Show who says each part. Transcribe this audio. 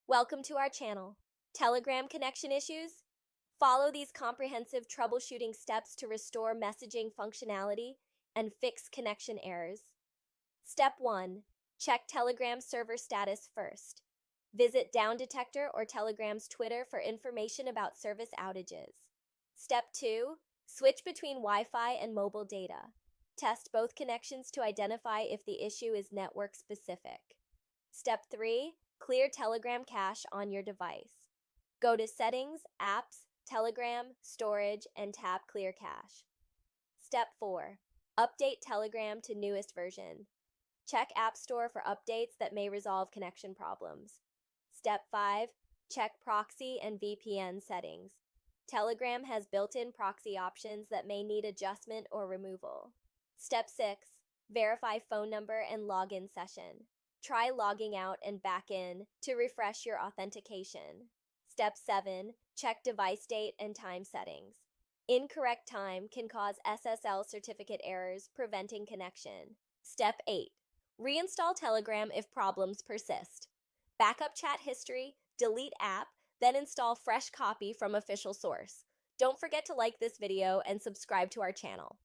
Speaker 1: Welcome to our channel. Telegram connection issues? Follow these comprehensive troubleshooting steps to restore messaging functionality and fix connection errors. Step 1. Check Telegram server status first. Visit Down Detector or Telegram's Twitter for information about service outages. Step 2. Switch between Wi-Fi and mobile data. Test both connections to identify if the issue is network specific. Step 3. Clear Telegram cache on your device. Go to Settings, Apps, Telegram, Storage, and tap Clear Cache. Step 4. Update Telegram to newest version. Check App Store for updates that may resolve connection problems. Step 5. Check proxy and VPN settings. Telegram has built-in proxy options that may need adjustment or removal. Step 6. Verify phone number and login session. Try logging out and back in to refresh your authentication. Step 7. Check device date and time settings. Incorrect time can cause SSL certificate errors, preventing connection. Step 8. Reinstall Telegram if problems persist. Backup chat history, delete app, then install fresh copy from official source. Don't forget to like this video and subscribe to our channel.